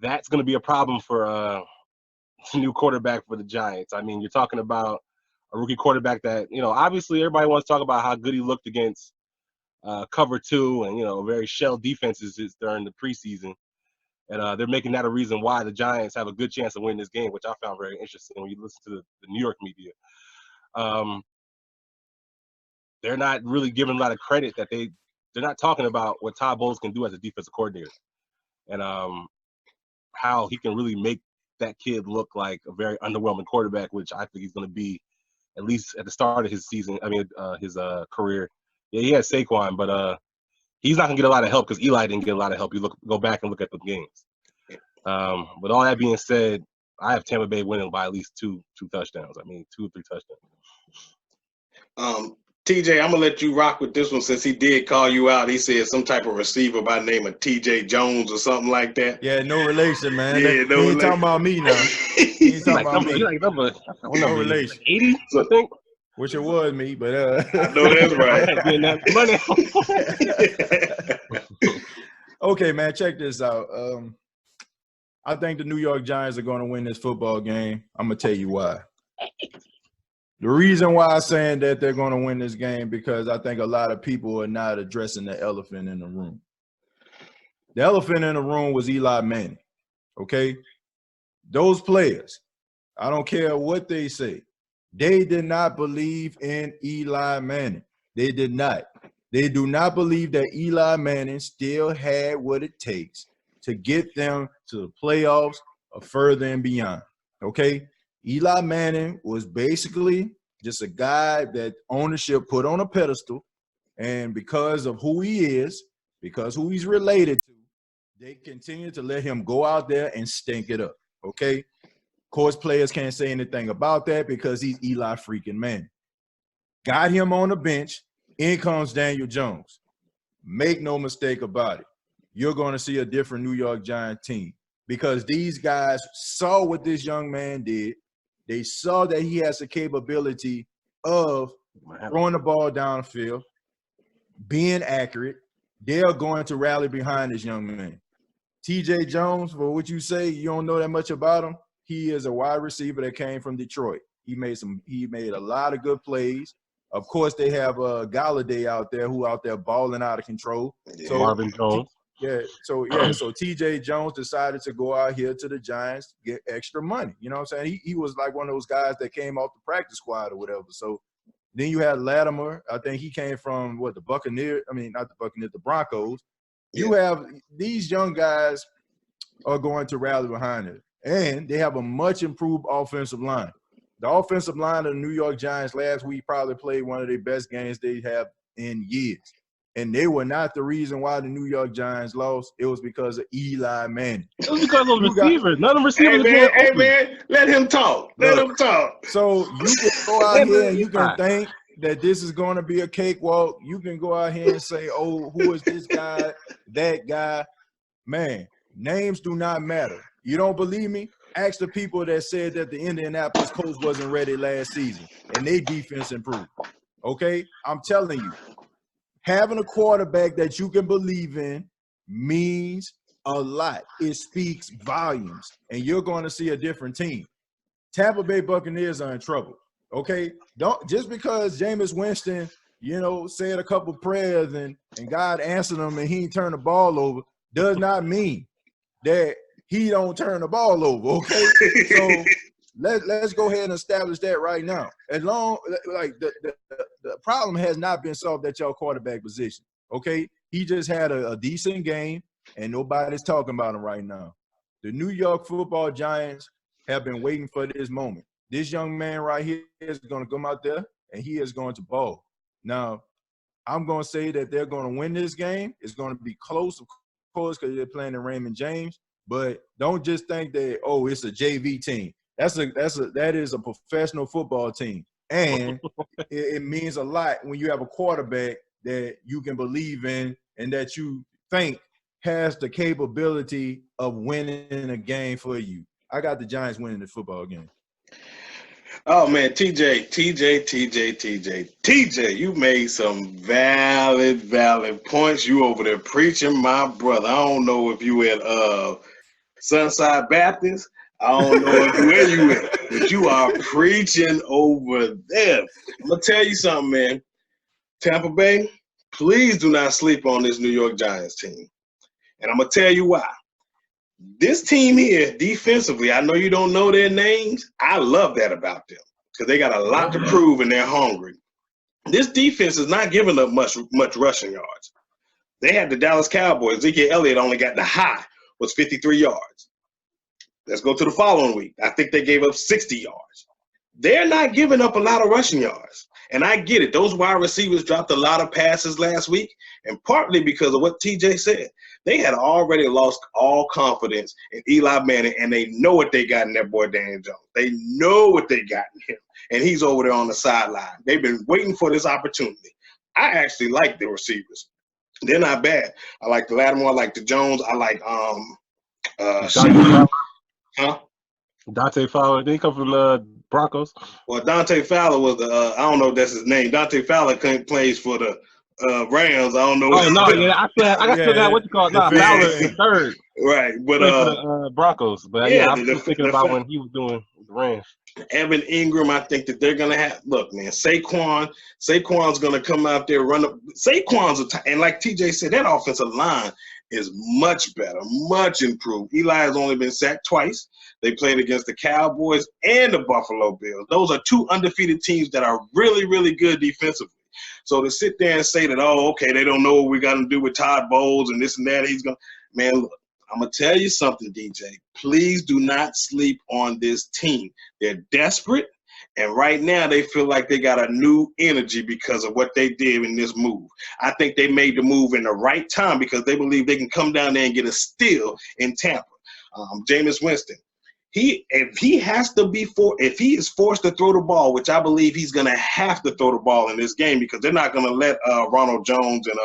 that's going to be a problem for a new quarterback for the Giants. I mean, you're talking about a rookie quarterback that, obviously everybody wants to talk about how good he looked against cover 2 and, very shell defenses during the preseason. And they're making that a reason why the Giants have a good chance of winning this game, which I found very interesting when you listen to the New York media. They're not really giving a lot of credit that they're not talking about what Todd Bowles can do as a defensive coordinator and how he can really make that kid look like a very underwhelming quarterback, which I think he's going to be at least at the start of his season. I mean, his career. Yeah, he has Saquon, but he's not going to get a lot of help because Eli didn't get a lot of help. You go back and look at the games. With all that being said, I have Tampa Bay winning by at least two touchdowns. I mean, 2 or 3 touchdowns.
TJ, I'm gonna let you rock with this one since he did call you out. He said some type of receiver by the name of TJ Jones or something like that.
Yeah, no relation, man.
Yeah, no
He ain't talking about me now. He ain't talking about me. No relation.
80, I think.
Wish it was me, but
I know that's right.
Getting that money.
Okay, man, check this out. I think the New York Giants are going to win this football game. I'm gonna tell you why. The reason why I'm saying that they're going to win this game because I think a lot of people are not addressing the elephant in the room. The elephant in the room was Eli Manning, okay? Those players, I don't care what they say, they did not believe in Eli Manning. They did not. They do not believe that Eli Manning still had what it takes to get them to the playoffs or further and beyond, okay? Eli Manning was basically just a guy that ownership put on a pedestal, and because of who he is, because who he's related to, they continue to let him go out there and stink it up, okay? Of course, players can't say anything about that because he's Eli freaking Manning. Got him on the bench. In comes Daniel Jones. Make no mistake about it. You're going to see a different New York Giants team because these guys saw what this young man did. They saw that he has the capability of throwing the ball downfield, being accurate. They are going to rally behind this young man. TJ Jones, for what you say, you don't know that much about him. He is a wide receiver that came from Detroit. He made a lot of good plays. Of course, they have Galladay out there who out there balling out of control.
Yeah.
So
Marvin Jones.
So TJ Jones decided to go out here to the Giants, get extra money. You know what I'm saying? He was like one of those guys that came off the practice squad or whatever. So then you had Latimer. I think he came from the Buccaneers. I mean, not the Buccaneers, the Broncos.
Yeah.
You have these young guys are going to rally behind it. And they have a much improved offensive line. The offensive line of the New York Giants last week probably played one of their best games they have in years. And they were not the reason why the New York Giants lost. It was because of Eli Manning.
It was because of those receivers. None of them receivers
Hey man, let him talk. Let him talk.
So you can go out here and you can think that this is going to be a cakewalk. You can go out here and say, oh, who is this guy, that guy? Man, names do not matter. You don't believe me? Ask the people that said that the Indianapolis Colts wasn't ready last season and their defense improved. Okay? I'm telling you, having a quarterback that you can believe in means a lot. It speaks volumes, and you're going to see a different team. Tampa Bay Buccaneers are in trouble, okay? Don't just because Jameis Winston, said a couple prayers and God answered him and he turned the ball over does not mean that he don't turn the ball over, okay? So let's go ahead and establish that right now. As long like the problem has not been solved at your quarterback position, okay? He just had a decent game, and nobody's talking about him right now. The New York Football Giants have been waiting for this moment. This young man right here is going to come out there, and he is going to ball. Now, I'm going to say that they're going to win this game. It's going to be close, of course, because they're playing in Raymond James. But don't just think that, oh, it's a JV team. That is a professional football team. And it means a lot when you have a quarterback that you can believe in and that you think has the capability of winning a game for you. I got the Giants winning this football game.
Oh, man, TJ, you made some valid points. You over there preaching, my brother. I don't know if you at Sunside Baptist. I don't know where you at, but you are preaching over there. I'm going to tell you something, man. Tampa Bay, please do not sleep on this New York Giants team. And I'm going to tell you why. This team here, defensively, I know you don't know their names. I love that about them because they got a lot to prove and they're hungry. This defense is not giving up much rushing yards. They had the Dallas Cowboys. Ezekiel Elliott only got the high was 53 yards. Let's go to the following week. I think they gave up 60 yards. They're not giving up a lot of rushing yards. And I get it. Those wide receivers dropped a lot of passes last week, and partly because of what TJ said. They had already lost all confidence in Eli Manning, and they know what they got in that boy Daniel Jones. They know what they got in him, and he's over there on the sideline. They've been waiting for this opportunity. I actually like the receivers. They're not bad. I like the Lattimore. I like the Jones. I like
Dante Fowler. Did he come from the Broncos?
Well, Dante Fowler was the I don't know if that's his name. Dante Fowler plays for the Rams. I don't know.
Oh no, yeah, I still got what you call it. Nah, Fowler the third.
Right, but
for the Broncos. But yeah, I'm still thinking about when he was doing the Rams.
Evan Ingram, I think that they're gonna have. Look, man, Saquon's gonna come out there run up. And like TJ said, that offensive line is much better, much improved. Eli has only been sacked twice. They played against the Cowboys and the Buffalo Bills. Those are two undefeated teams that are really, really good defensively. So to sit there and say that, oh, okay, they don't know what we got to do with Todd Bowles and this and that, man, look, I'm going to tell you something, DJ. Please do not sleep on this team. They're desperate, and right now they feel like they got a new energy because of what they did in this move. I think they made the move in the right time because they believe they can come down there and get a steal in Tampa. Jameis Winston. If he is forced to throw the ball, which I believe he's going to have to throw the ball in this game because they're not going to let Ronald Jones and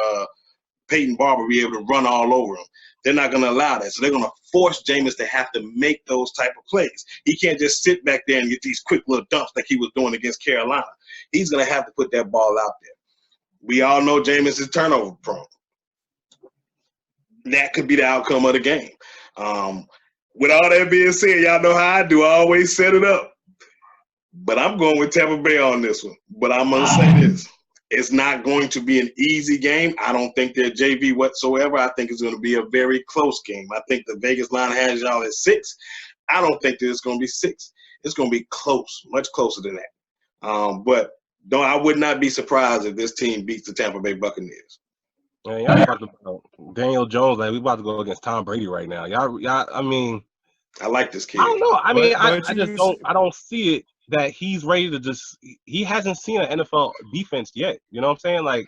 Peyton Barber be able to run all over him. They're not going to allow that. So they're going to force Jameis to have to make those type of plays. He can't just sit back there and get these quick little dumps like he was doing against Carolina. He's going to have to put that ball out there. We all know Jameis is turnover prone. That could be the outcome of the game. With all that being said, y'all know how I do. I always set it up. But I'm going with Tampa Bay on this one. But I'm going to say this. It's not going to be an easy game. I don't think they're JV whatsoever. I think it's going to be a very close game. I think the Vegas line has y'all at 6. I don't think that it's going to be 6. It's going to be close, much closer than that. But I would not be surprised if this team beats the Tampa Bay Buccaneers.
Man, y'all talking about Daniel Jones like we about to go against Tom Brady right now. Y'all. I mean,
I like this kid.
I don't know. I mean, I just don't see it that he's ready to just. He hasn't seen an NFL defense yet. You know what I'm saying? Like,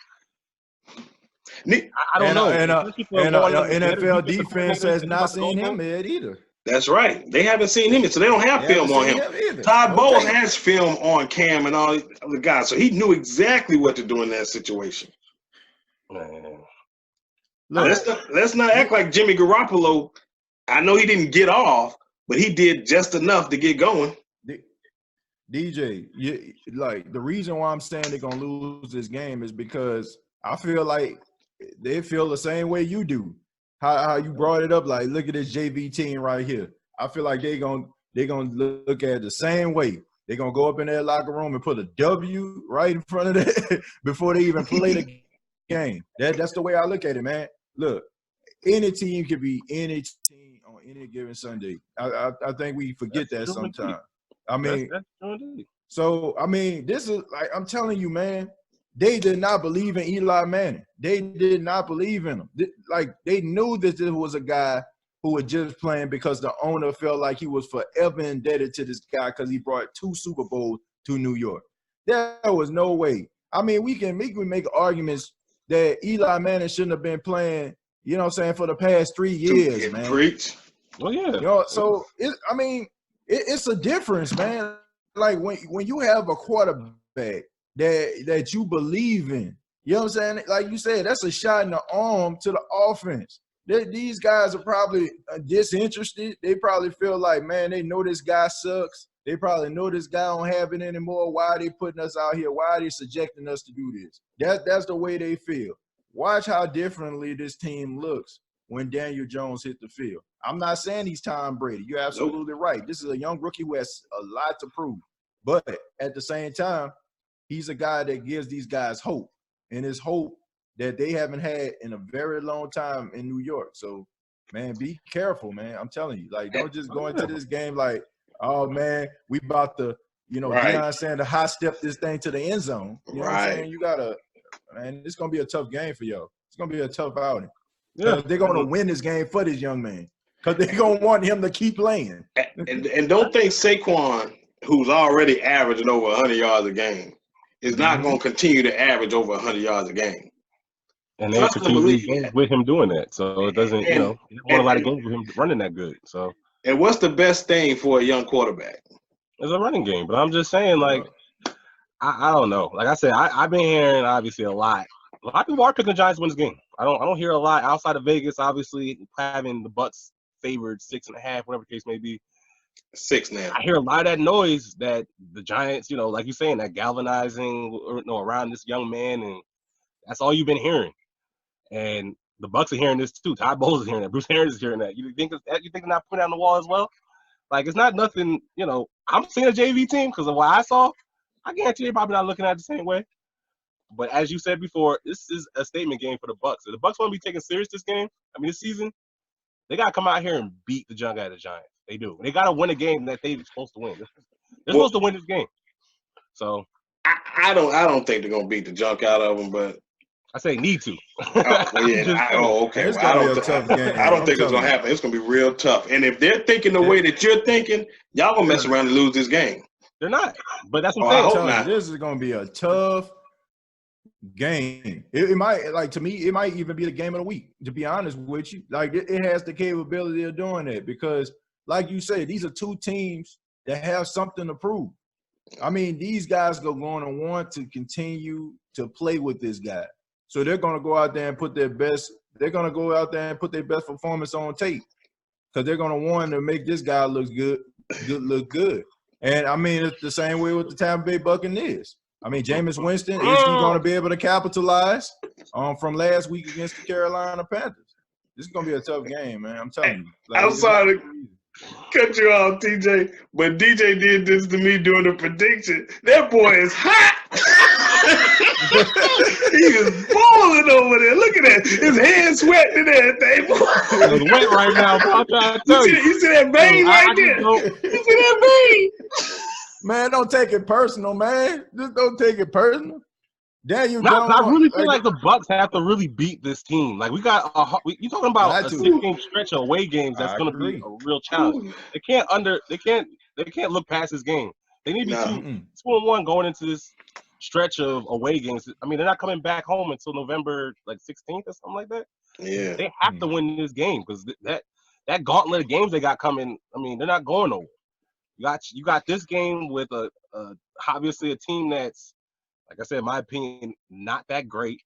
I don't know.
And NFL defense has not seen him yet either.
That's right. They haven't seen him, so they don't have film on him. Todd Bowles has film on Cam and all the other guys, so he knew exactly what to do in that situation. Man. Look, let's not act like Jimmy Garoppolo. I know he didn't get off, but he did just enough to get going.
DJ, like the reason why I'm saying they're gonna lose this game is because I feel like they feel the same way you do. How you brought it up, like look at this JV team right here. I feel like they're gonna look at it the same way. They're gonna go up in their locker room and put a W right in front of it before they even play the game. That's the way I look at it, man. Look, any team could be any team on any given Sunday. I think we forget that sometimes. I mean, so I mean, this is like I'm telling you, man. They did not believe in Eli Manning. They did not believe in him. Like they knew that this was a guy who was just playing because the owner felt like he was forever indebted to this guy because he brought 2 Super Bowls to New York. There was no way. I mean, we can make arguments that Eli Manning shouldn't have been playing, you know what I'm saying, for the past 3 years, man.
Preach.
Well, yeah.
You know, so it's a difference, man. Like when you have a quarterback that you believe in, you know what I'm saying? Like you said, that's a shot in the arm to the offense. These guys are probably disinterested. They probably feel like, man, they know this guy sucks. They probably know this guy don't have it anymore. Why are they putting us out here? Why are they subjecting us to do this? That's the way they feel. Watch how differently this team looks when Daniel Jones hit the field. I'm not saying he's Tom Brady. You're absolutely right. This is a young rookie who has a lot to prove. But at the same time, he's a guy that gives these guys hope. And it's hope that they haven't had in a very long time in New York. So, man, be careful, man. I'm telling you. Like, don't just go into this game like, oh, man, we about to, you know, Deion saying to high step this thing to the end zone. You know what I'm saying? You got to, man, it's going to be a tough game for y'all. It's going to be a tough outing. Yeah. They're going to win this game for this young man because they're going to want him to keep playing.
And don't think Saquon, who's already averaging over 100 yards a game, is not going to continue to average over 100 yards a game.
And they
Trust and
continue
believe.
games with him doing that. So it doesn't, he won a lot of games with him running that good. So.
And what's the best thing for a young quarterback?
It's a running game. But I'm just saying, like, I don't know. Like I said, I've been hearing obviously a lot. A lot of people are picking the Giants to win this game. I don't hear a lot outside of Vegas, obviously having the Bucs favored 6.5, whatever the case may be.
6 now.
I hear a lot of that noise that the Giants, like you're saying, that galvanizing around this young man, and that's all you've been hearing. And the Bucs are hearing this too. Todd Bowles is hearing that. Bruce Arians is hearing that. You think they're not putting on the wall as well? Like, it's not nothing. I'm seeing a JV team because of what I saw. I guarantee you're probably not looking at it the same way. But as you said before, this is a statement game for the Bucs. If the Bucs want to be taken serious this this season, they got to come out here and beat the junk out of the Giants. They do. They got to win a game that they're supposed to win. They're supposed to win this game. So
I don't think they're gonna beat the junk out of them, but
I say need to.
Okay.
It's
Well,
gonna be a tough game.
I don't think it's gonna happen. It's gonna be real tough. And if they're thinking the way that you're thinking, y'all gonna mess around and lose this game.
They're not. But that's what
I
I'm
hope
saying.
not.
This is gonna be a tough game. It might, like, to me, it might even be the game of the week, to be honest with you. Like, it has the capability of doing that because, like you said, these are two teams that have something to prove. I mean, these guys are going to want to continue to play with this guy. So they're going to go out there and put their best – they're going to go out there and put their best performance on tape because they're going to want to make this guy look good. And, I mean, it's the same way with the Tampa Bay Buccaneers. I mean, Jameis Winston, is he going to be able to capitalize from last week against the Carolina Panthers? This is going to be a tough game, man. I'm telling you. Like,
I'm sorry to cut you off, TJ, but DJ did this to me during the prediction. That boy is hot. He is boiling over there. Look at that. His hands sweating and everything.
It's wet right now, bro. I'm trying to tell you.
You see that vein right there? You see that vein?
Man, don't take it personal, man. Just don't take it personal. Daniel Jones.
I really feel like the Bucs have to really beat this team. Like, we got you talking about a 6-game stretch of away games that's going to be a real challenge. They can't look past this game. They need to be 2-1 going into this stretch of away games. I mean, they're not coming back home until November 16th or something like that.
Yeah,
they have to win this game because that gauntlet of games they got coming. I mean, they're not going nowhere. You got this game with obviously a team that's, like I said, in my opinion, not that great.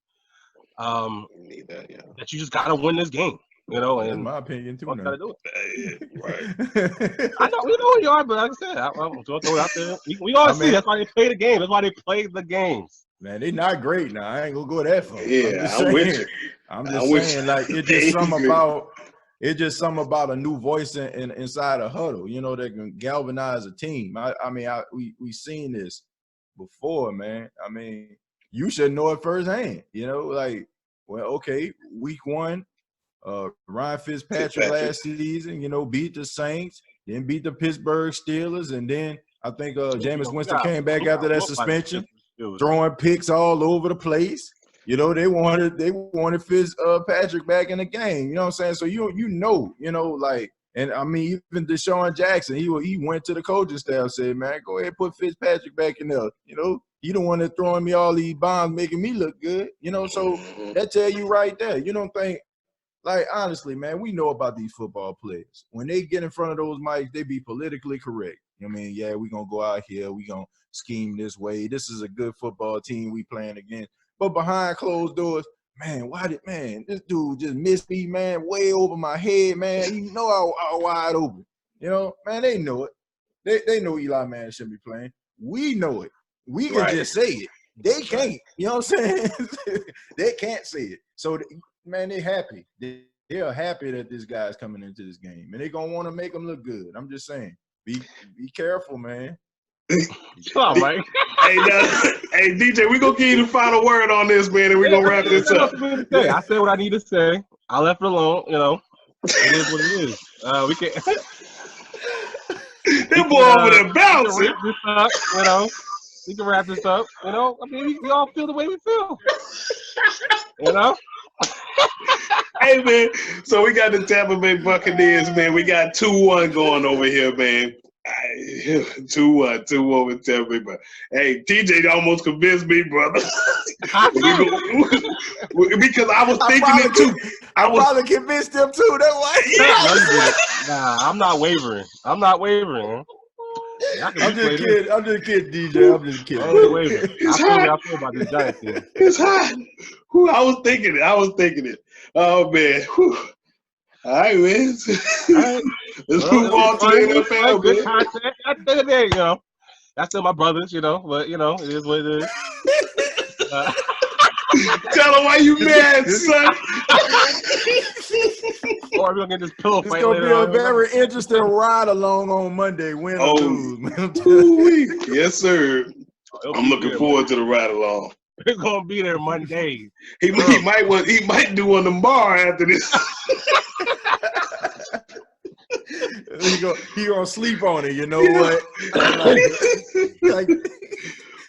That you just gotta win this game, And
in my opinion too.
Gotta do it.
Right.
I know we know who you are, but like I said, I'm throw it out there. We all see that's why they play the game. That's why they play the games.
Man, they're not great now. I ain't gonna go that far.
Yeah, I'm with you.
I'm just saying, like, it's just something about a new voice inside a huddle, that can galvanize a team. We seen this before, man. I mean, you should know it firsthand. Week 1, Ryan Fitzpatrick last season, beat the Saints, then beat the Pittsburgh Steelers, and then I think Jameis Winston came back after that suspension, throwing picks all over the place. They wanted Fitzpatrick back in the game. You know what I'm saying? So and I mean, even Deshaun Jackson, he went to the coaching staff, said, "Man, go ahead, put Fitzpatrick back in there." He the one that throwing me all these bombs, making me look good. So that tell you right there. You don't think, like, honestly, man, we know about these football players. When they get in front of those mics, they be politically correct. I mean, yeah, we gonna go out here, we gonna scheme this way. This is a good football team we playing against. But behind closed doors, man, this dude just missed me, man, way over my head, man. I was wide open. Man, they know it. They know Eli Manning shouldn't be playing. We know it. We can just say it. They can't. You know what I'm saying? They can't say it. So, man, they're happy. They're happy that this guy's coming into this game. And they're going to want to make him look good. I'm just saying. Be careful, man.
All right.
Hey, DJ, we're going to give you the final word on this, man, and we're going to wrap this up.
I said what I need to say. I left it alone, It is what it is. We can
that boy over there bouncing.
We can wrap this up. I mean, we all feel the way we feel.
Hey, man, so we got the Tampa Bay Buccaneers, man. We got 2-1 going over here, man. 2-1, 2-1 with Tampa. But hey, TJ almost convinced me, brother. Because I was thinking it too.
I probably convinced them too. That's why.
Nah, I'm not wavering. I'm not wavering.
I'm just kidding, DJ. I'm just kidding.
It's
I
hot.
feel about this Giants team.
It's hot. Whew, I was thinking it. Oh man. Whew. All right, man.
All right.
Let's move on to the NFL,
good
man.
content. There you go. That's still my brothers, but it is what it is.
Tell them why you mad, son.
Or we're gonna get this pillow
It's
fight
gonna
later
be a
on.
very interesting ride along on Monday. Win or lose.
Ooh-wee. Yes, sir. I'm looking forward to the ride along.
We're gonna be there Monday.
He might do one tomorrow after this.
He gonna sleep on it. You know what?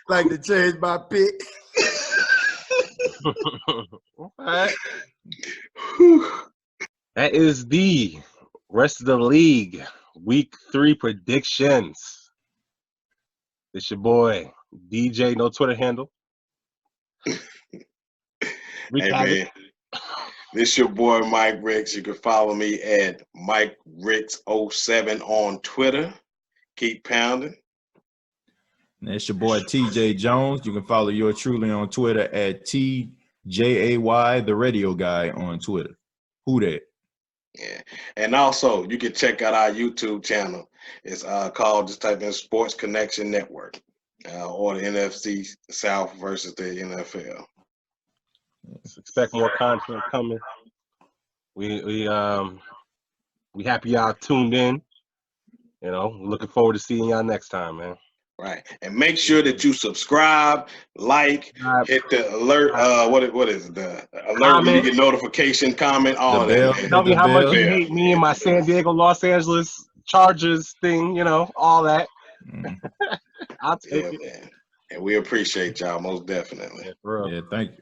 like to change my pick.
Right. That is the rest of the league week 3 predictions. It's your boy DJ, no Twitter handle.
Hey man, this your boy Mike Ricks. You can follow me at Mike Ricks07 on Twitter. Keep pounding.
And it's your boy TJ Jones. You can follow yours truly on Twitter at TJAY, the radio guy on Twitter. Who that?
Yeah. And also you can check out our YouTube channel. It's called, just type in Sports Connection Network, or the NFC South versus the NFL.
Expect more content coming. We happy y'all tuned in. Looking forward to seeing y'all next time, man.
Right. And make sure that you subscribe, like, hit the alert. What is it? The alert when you get notification, comment, all that.
Tell me how much you hate me and my San Diego, Los Angeles Chargers thing, all that. I'll take it.
Man. And we appreciate y'all most definitely.
Yeah, thank you.